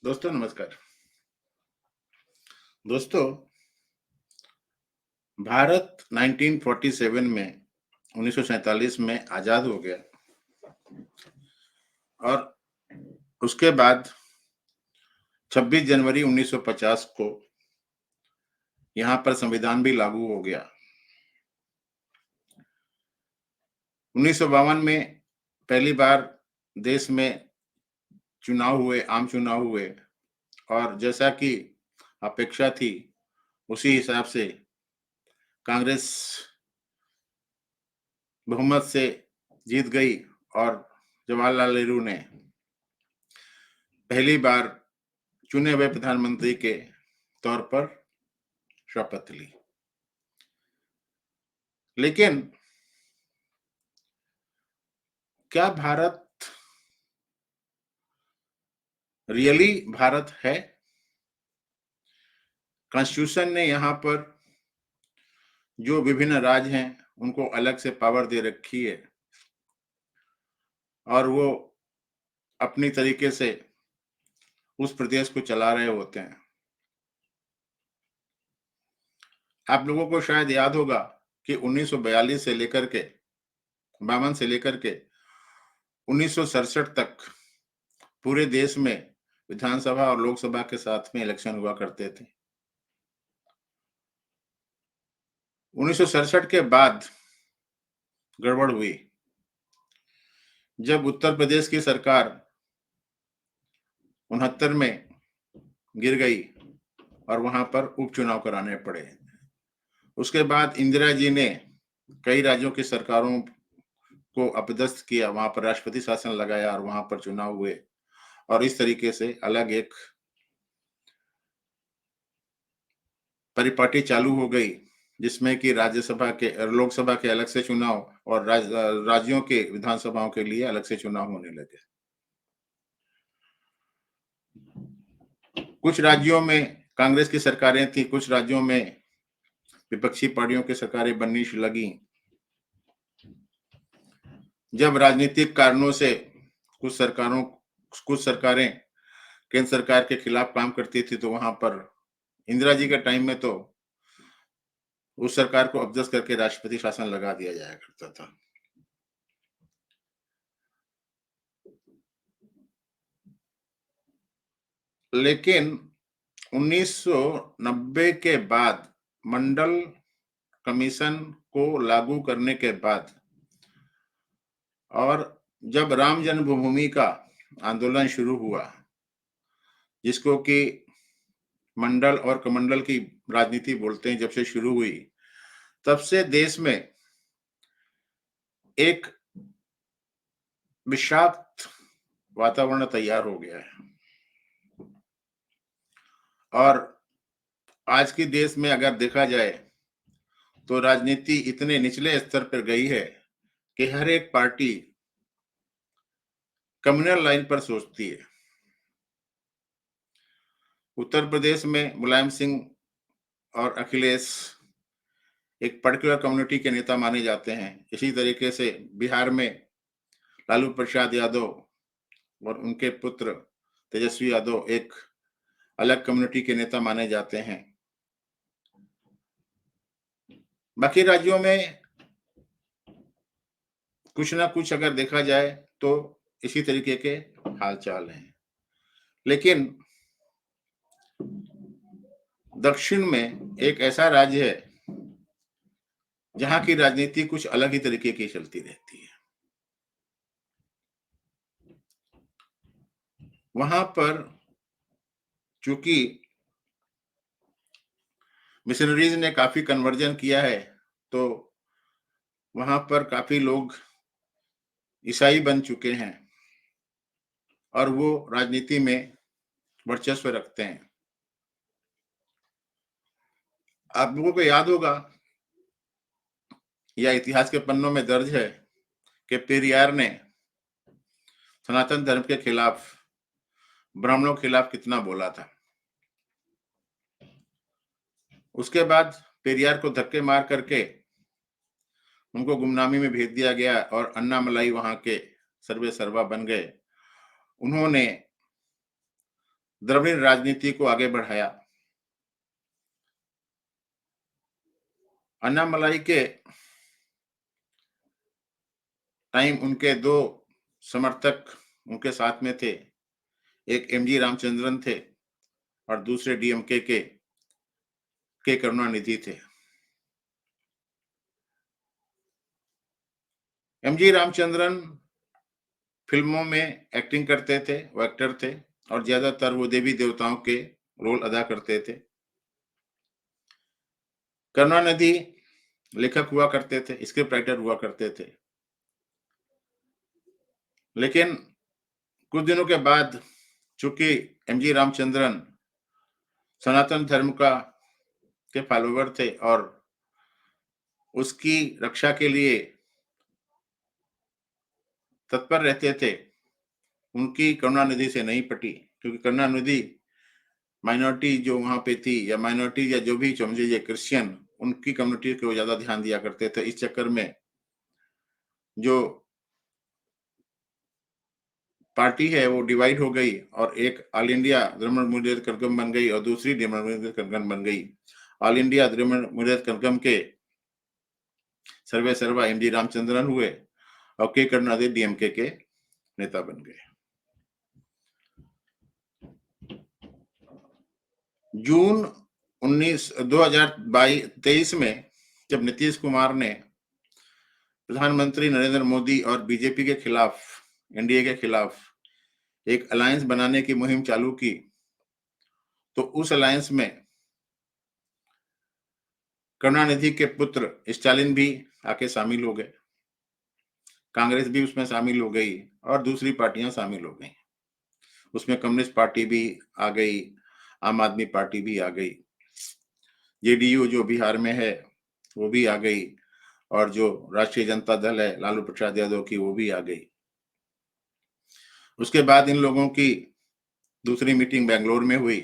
दोस्तों नमस्कार। दोस्तों, भारत 1947 में 1947 में आज़ाद हो गया और उसके बाद 26 जनवरी 1950 को यहाँ पर संविधान भी लागू हो गया। 1952 में पहली बार देश में आम चुनाव हुए और जैसा कि अपेक्षा थी, उसी हिसाब से कांग्रेस बहुमत से जीत गई और जवाहरलाल नेहरू ने पहली बार चुने हुए प्रधानमंत्री के तौर पर शपथ ली। लेकिन क्या भारत रियली भारत है? कॉन्स्टिट्यूशन ने यहाँ पर जो विभिन्न राज्य हैं, उनको अलग से पावर दे रखी है और वो अपनी तरीके से उस प्रदेश को चला रहे होते हैं। आप लोगों को शायद याद होगा कि 1942 से लेकर के 52 से लेकर के 1967 तक पूरे देश में विधानसभा और लोकसभा के साथ में इलेक्शन हुआ करते थे। 1967 के बाद गड़बड़ हुई जब उत्तर प्रदेश की सरकार 69 में गिर गई और वहां पर उपचुनाव कराने पड़े। उसके बाद इंदिरा जी ने कई राज्यों की सरकारों को अपदस्थ किया, वहां पर राष्ट्रपति शासन लगाया और वहां पर चुनाव हुए और इस तरीके से अलग एक परिपाटी चालू हो गई, जिसमें कि राज्यसभा के और लोकसभा के अलग से चुनाव और राज्यों के विधानसभाओं के लिए अलग से चुनाव होने लगे। कुछ राज्यों में कांग्रेस की सरकारें थी, कुछ राज्यों में विपक्षी पार्टियों की सरकारें बननी लगी। जब राजनीतिक कारणों से कुछ सरकारें केंद्र सरकार के खिलाफ काम करती थी, तो वहां पर इंदिरा जी के टाइम में तो उस सरकार को अपदस्थ करके राष्ट्रपति शासन लगा दिया जाया करता था। लेकिन 1990 के बाद मंडल कमीशन को लागू करने के बाद और जब राम जन्मभूमि का आंदोलन शुरू हुआ, जिसको कि मंडल और कमंडल की राजनीति बोलते हैं, जब से शुरू हुई, तब से देश में एक विषाक्त वातावरण तैयार हो गया है। और आज की देश में अगर देखा जाए तो राजनीति इतने निचले स्तर पर गई है कि हर एक पार्टी कम्युनल लाइन पर सोचती है। उत्तर प्रदेश में मुलायम सिंह और अखिलेश एक पर्टिकुलर कम्युनिटी के नेता माने जाते हैं। इसी तरीके से बिहार में लालू प्रसाद यादव और उनके पुत्र तेजस्वी यादव एक अलग कम्युनिटी के नेता माने जाते हैं। बाकी राज्यों में कुछ ना कुछ अगर देखा जाए तो इसी तरीके के हालचाल हैं। लेकिन दक्षिण में एक ऐसा राज्य है जहां की राजनीति कुछ अलग ही तरीके की चलती रहती है। वहां पर चूंकि मिशनरीज ने काफी कन्वर्जन किया है, तो वहां पर काफी लोग ईसाई बन चुके हैं और वो राजनीति में वर्चस्व रखते हैं। आप लोगों को याद होगा या इतिहास के पन्नों में दर्ज है कि पेरियार ने सनातन धर्म के खिलाफ, ब्राह्मणों के खिलाफ कितना बोला था। उसके बाद पेरियार को धक्के मार करके उनको गुमनामी में भेज दिया गया और अन्नामलाई वहां के सर्वे सर्वा बन गए। उन्होंने द्रविड़ राजनीति को आगे बढ़ाया। अन्नामलाई के टाइम उनके 2 समर्थक उनके साथ में थे। एक एमजी रामचंद्रन थे और दूसरे डीएमके के करुणानिधि थे। एमजी रामचंद्रन फिल्मों में एक्टिंग करते थे, वो एक्टर थे और ज्यादातर वो देवी देवताओं के रोल अदा करते थे। करुणानिधि लेखक हुआ करते थे, स्क्रिप्ट राइटर हुआ करते थे। लेकिन कुछ दिनों के बाद चूंकि एमजी रामचंद्रन सनातन धर्म के फॉलोवर थे और उसकी रक्षा के लिए तत्पर रहते थे, उनकी करुणानिधि से नहीं पटी, क्योंकि करुणानिधि माइनॉरिटी जो वहां पे थी या माइनॉरिटी या जो भी समझिए क्रिश्चियन, उनकी कम्युनिटी को ज्यादा ध्यान दिया करते थे। इस चक्कर में जो पार्टी है वो डिवाइड हो गई और एक ऑल इंडिया द्रविड़ मुनेत्र कड़गम बन गई और दूसरी द्रविड़ मुनेत्र कड़गम बन गई। ऑल इंडिया द्रविड़ मुनेत्र कड़गम के सर्वे सर्वा एमजी रामचंद्रन हुए और के करुणानिधि डीएमके के नेता बन गए। जून 2023 में जब नीतीश कुमार ने प्रधानमंत्री नरेंद्र मोदी और बीजेपी के खिलाफ, एनडीए के खिलाफ एक अलायंस बनाने की मुहिम चालू की, तो उस अलायंस में करुणानिधि के पुत्र स्टालिन भी आके शामिल हो गए, कांग्रेस भी उसमें शामिल हो गई और दूसरी पार्टियां शामिल हो गई। उसमें कम्युनिस्ट पार्टी भी आ गई, आम आदमी पार्टी भी आ गई, जेडीयू जो बिहार में है वो भी आ गई और जो राष्ट्रीय जनता दल है लालू प्रसाद यादव की वो भी आ गई। उसके बाद इन लोगों की दूसरी मीटिंग बेंगलोर में हुई,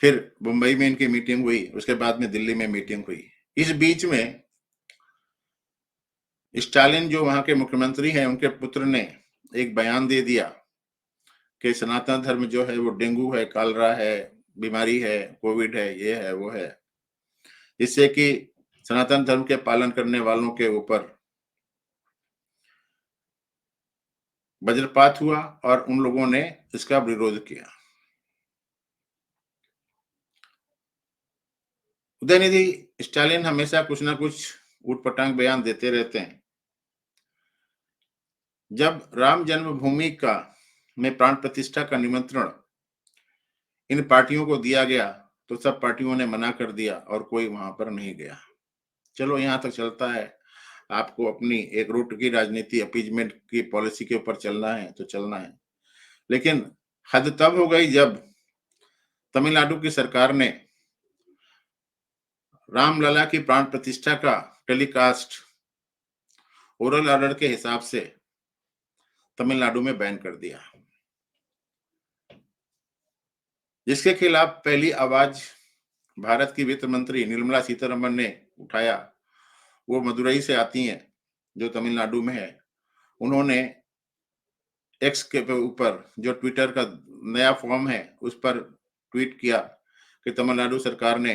फिर मुंबई में इनकी मीटिंग हुई, उसके बाद में दिल्ली में मीटिंग हुई। इस बीच में स्टालिन जो वहां के मुख्यमंत्री हैं, उनके पुत्र ने एक बयान दे दिया कि सनातन धर्म जो है वो डेंगू है, कॉलरा है, बीमारी है, कोविड है, ये है, वो है, जिससे कि सनातन धर्म के पालन करने वालों के ऊपर वज्रपात हुआ और उन लोगों ने इसका विरोध किया। उदयनिधि स्टालिन हमेशा कुछ ना कुछ ऊटपटांग बयान देते रहते हैं। जब राम जन्मभूमि का में प्राण प्रतिष्ठा का निमंत्रण इन पार्टियों को दिया गया तो सब पार्टियों ने मना कर दिया और कोई वहां पर नहीं गया। चलो यहाँ तक चलता है, आपको अपनी एक रूट की राजनीति, अपीजमेंट की पॉलिसी के ऊपर चलना है तो चलना है। लेकिन हद तब हो गई जब तमिलनाडु की सरकार ने रामलला की प्राण प्रतिष्ठा का टेलीकास्ट ओरल ऑर्डर के हिसाब से तमिलनाडु में बैन कर दिया, जिसके खिलाफ पहली आवाज भारत की वित्त मंत्री निर्मला सीतारमण ने उठाया। वो मदुरई से आती हैं, जो तमिलनाडु में है। उन्होंने एक्स के ऊपर जो ट्विटर का नया फॉर्म है उस पर ट्वीट किया कि तमिलनाडु सरकार ने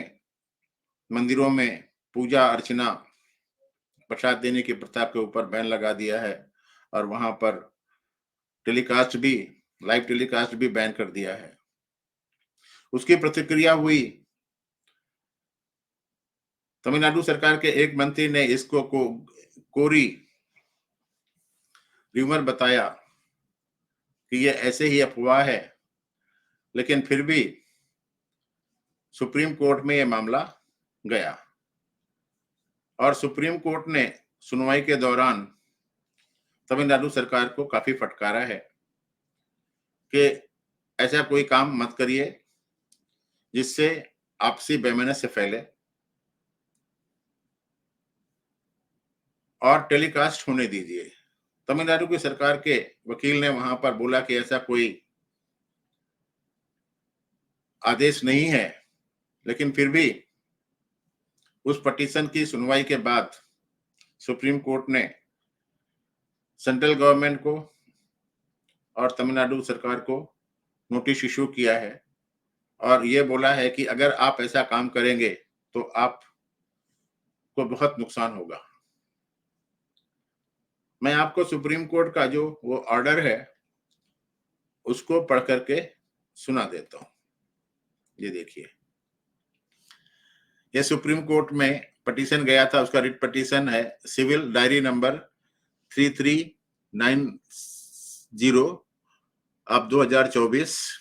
मंदिरों में पूजा अर्चना, प्रसाद देने की प्रथा के ऊपर बैन लगा दिया है और वहां पर टेलीकास्ट भी, लाइव टेलीकास्ट भी बैन कर दिया है। उसकी प्रतिक्रिया हुई, तमिलनाडु सरकार के एक मंत्री ने इसको कोरी र्यूमर बताया कि ये ऐसे ही अफवाह है, लेकिन फिर भी सुप्रीम कोर्ट में यह मामला गया और सुप्रीम कोर्ट ने सुनवाई के दौरान तमिलनाडु सरकार को काफी फटकारा है कि ऐसा कोई काम मत करिए जिससे आपसी वैमनस्य फैले, और टेलीकास्ट होने दीजिए। तमिलनाडु की सरकार के वकील ने वहां पर बोला कि ऐसा कोई आदेश नहीं है, लेकिन फिर भी उस पटिशन की सुनवाई के बाद सुप्रीम कोर्ट ने सेंट्रल गवर्नमेंट को और तमिलनाडु सरकार को नोटिस इश्यू किया है और ये बोला है कि अगर आप ऐसा काम करेंगे तो आपको बहुत नुकसान होगा। मैं आपको सुप्रीम कोर्ट का जो वो ऑर्डर है उसको पढ़ करके सुना देता हूं। ये देखिए, ये सुप्रीम कोर्ट में पिटीशन गया था, उसका रिट पिटीशन है सिविल डायरी नंबर 3390 अब 2024।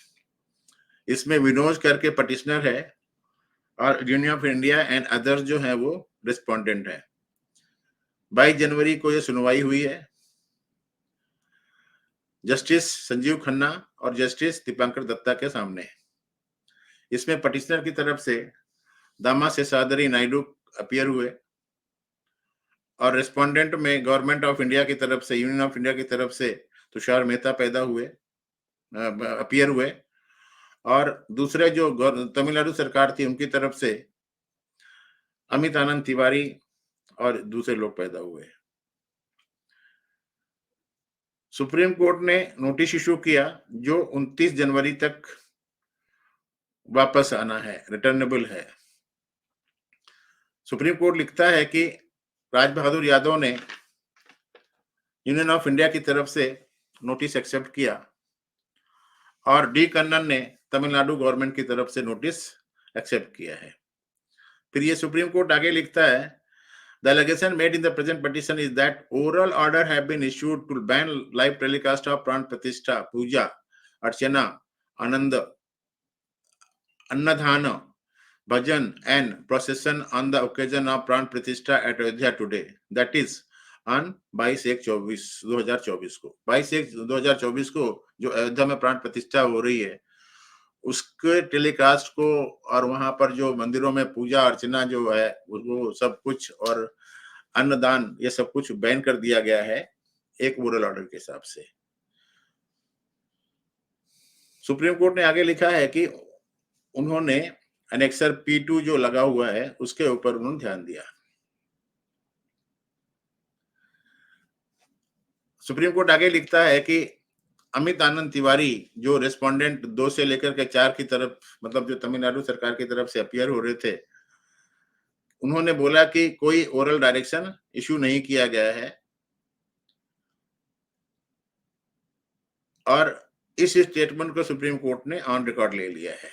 इसमें विनोज करके पिटिशनर है और union of India and others जो है वो रिस्पोंडेंट है। 22 जनवरी को ये सुनवाई हुई है जस्टिस संजीव खन्ना और जस्टिस दीपांकर दत्ता के सामने। इसमें पिटिशनर की तरफ से दामा शेषाद्री नायडू अपीयर हुए और रेस्पोंडेंट में गवर्नमेंट ऑफ इंडिया की तरफ से, यूनियन ऑफ इंडिया की तरफ से तुषार मेहता पैदा हुए, अपीयर हुए और दूसरे जो तमिलनाडु सरकार थी उनकी तरफ से अमित आनंद तिवारी और दूसरे लोग पैदा हुए। सुप्रीम कोर्ट ने नोटिस इशू किया जो 29 जनवरी तक वापस आना है, रिटर्नेबल है। सुप्रीम कोर्ट लिखता है कि राज बहादुर यादव ने यूनियन ऑफ इंडिया की तरफ से नोटिस एक्सेप्ट किया और डी कन्नन ने तमिलनाडु गवर्नमेंट की तरफ से नोटिस एक्सेप्ट किया है। फिर ये सुप्रीम कोर्ट आगे लिखता है, the allegation made in the present petition is that oral order have been issued to ban live telecast of pran pratishtha, puja, archana, anand, annadhana, bhajan and procession on the occasion of pran pratishtha at Ayodhya today, that is on 22/1/2024 को 22/1/2024 को जो अयोध्या में प्राण प्रतिष्ठा हो रही है उसके टेलीकास्ट को और वहां पर जो मंदिरों में पूजा अर्चना जो है वो सब कुछ और अन्नदान ये सब कुछ बैन कर दिया गया है एक ओरल ऑर्डर के हिसाब से। सुप्रीम कोर्ट ने आगे लिखा है कि उन्होंने एनेक्सर P2 जो लगा हुआ है उसके ऊपर उन्होंने ध्यान दिया। सुप्रीम कोर्ट आगे लिखता है कि अमित आनंद तिवारी जो रेस्पोंडेंट 2 से लेकर के 4 की तरफ, मतलब जो तमिलनाडु सरकार की तरफ से अपीयर हो रहे थे, उन्होंने बोला कि कोई ओरल डायरेक्शन इशू नहीं किया गया है और इस स्टेटमेंट को सुप्रीम कोर्ट ने ऑन रिकॉर्ड ले लिया है।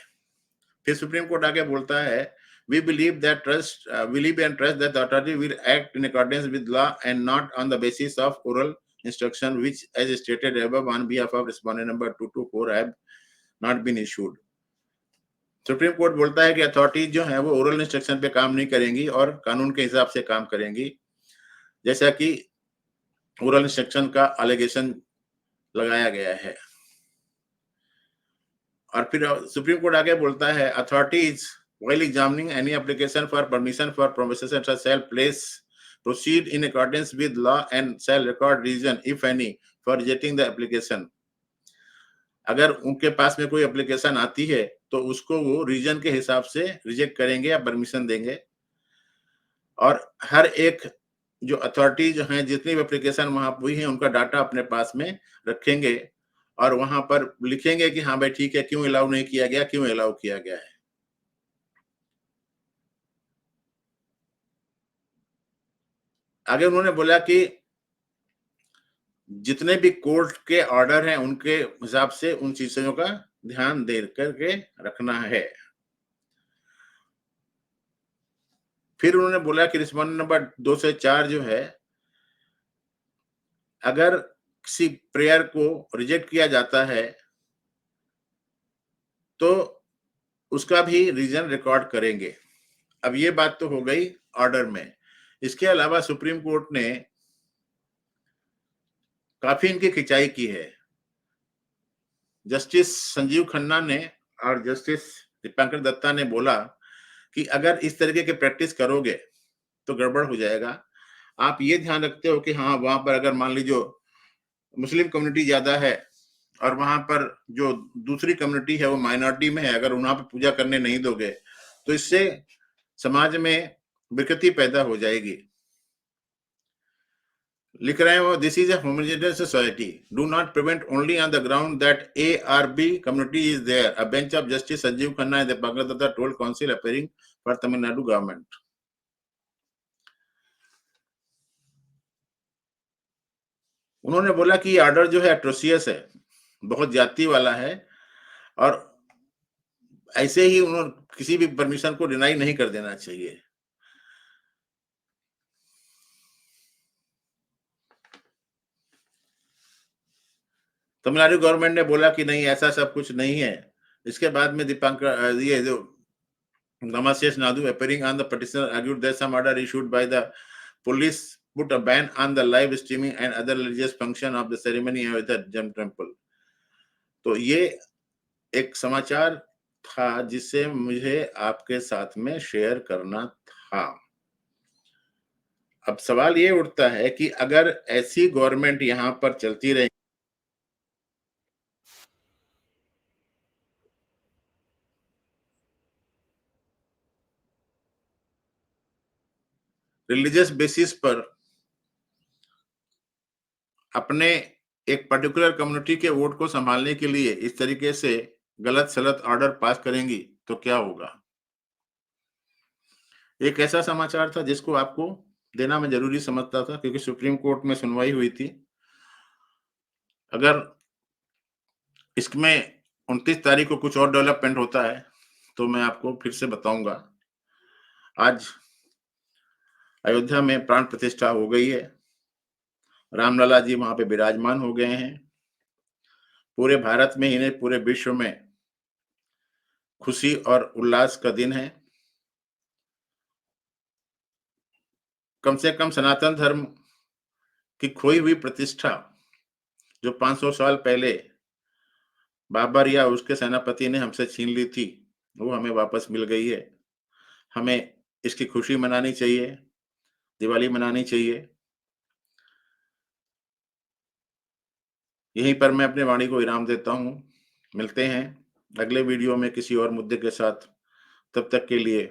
फिर सुप्रीम कोर्ट आगे बोलता है, we believe and trust that the authority will act in accordance with law and not on the basis of oral instruction which as stated above on behalf of respondent number 224 have not been issued। Supreme court बोलता है कि authorities जो है वो oral instruction पे काम नहीं करेंगी और कानून के हिसाब से काम करेंगी, जैसा कि ओरल इंस्ट्रक्शन का एलिगेशन लगाया गया है। और फिर सुप्रीम कोर्ट आगे बोलता है, authorities while examining any application for permission for provision shall proceed in accordance with law and shall record reason if any for rejecting the application। अगर उनके पास में कोई एप्लीकेशन आती है तो उसको वो रीजन के हिसाब से रिजेक्ट करेंगे या परमिशन देंगे और हर एक जो अथॉरिटी जो है जितनी भी एप्लीकेशन वहां हुई है उनका डाटा अपने पास में रखेंगे और वहां पर लिखेंगे कि हाँ भाई ठीक है, क्यों अलाउ नहीं किया गया, क्यों अलाउ किया गया है। आगे उन्होंने बोला कि जितने भी कोर्ट के ऑर्डर हैं उनके हिसाब से उन चीजों का ध्यान दे करके रखना है। फिर उन्होंने बोला कि रिस्पोंडेंट नंबर 2 से 4 जो है, अगर किसी प्रेयर को रिजेक्ट किया जाता है तो उसका भी रीजन रिकॉर्ड करेंगे। अब ये बात तो हो गई ऑर्डर में। इसके अलावा सुप्रीम कोर्ट ने काफी इनकी खिंचाई की है। जस्टिस संजीव खन्ना ने और जस्टिस दीपांकर दत्ता ने बोला कि अगर इस तरीके के प्रैक्टिस करोगे तो गड़बड़ हो जाएगा। आप ये ध्यान रखते हो कि हाँ वहां पर अगर मान लीजिए मुस्लिम कम्युनिटी ज्यादा है और वहां पर जो दूसरी कम्युनिटी है वो माइनॉरिटी में है, अगर वहां पर पूजा करने नहीं दोगे तो इससे समाज में विकृति पैदा हो जाएगी। लिख रहे हैं वो, this is a homogeneous society, do not prevent only on the ground that a R B community is there, a bench of justice Sanjiv Khanna and Dipankar Datta told counsel appearing for Tamil Nadu government. उन्होंने बोला कि ये ऑर्डर जो है एट्रोसियस है, बहुत ज्यादती वाला है, और ऐसे ही उन्होंने किसी भी परमिशन को डिनाई नहीं कर देना चाहिए। तमिलनाडु गवर्नमेंट ने बोला कि नहीं, ऐसा सब कुछ नहीं है। इसके बाद में दीपंकर ये जो Namastesh Nadu, appearing on the petition, argued that some order issued by the police put a ban on the live streaming and other religious function of the ceremony at the Gem Temple. तो ये एक समाचार था जिसे मुझे आपके साथ में शेयर करना था। अब सवाल ये उठता है कि अगर ऐसी गवर्नमेंट यहाँ पर चलती रहे, रिलीजियस बेसिस पर अपने एक पर्टिकुलर कम्युनिटी के वोट को संभालने के लिए इस तरीके से गलत सलत ऑर्डर पास करेंगी तो क्या होगा। एक ऐसा समाचार था जिसको आपको देना मैं जरूरी समझता था, क्योंकि सुप्रीम कोर्ट में सुनवाई हुई थी। अगर इसमें 29 तारीख को कुछ और डेवलपमेंट होता है तो मैं आपको फिर से बताऊंगा। आज अयोध्या में प्राण प्रतिष्ठा हो गई है, रामलला जी वहां पे विराजमान हो गए हैं। पूरे भारत में ही नहीं, पूरे विश्व में खुशी और उल्लास का दिन है। कम से कम सनातन धर्म की खोई हुई प्रतिष्ठा जो 500 साल पहले बाबर या उसके सेनापति ने हमसे छीन ली थी, वो हमें वापस मिल गई है। हमें इसकी खुशी मनानी चाहिए, दिवाली मनानी चाहिए। यहीं पर मैं अपनी वाणी को विराम देता हूँ। मिलते हैं अगले वीडियो में किसी और मुद्दे के साथ। तब तक के लिए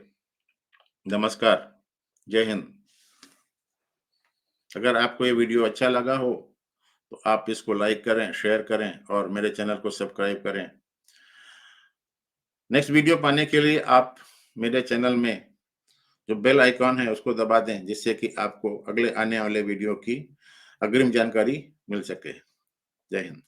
नमस्कार, जय हिंद। अगर आपको ये वीडियो अच्छा लगा हो तो आप इसको लाइक करें, शेयर करें और मेरे चैनल को सब्सक्राइब करें। नेक्स्ट वीडियो पाने के लिए आप मेरे चैनल में जो बेल आइकॉन है उसको दबा दें, जिससे कि आपको अगले आने वाले वीडियो की अग्रिम जानकारी मिल सके। जय हिंद।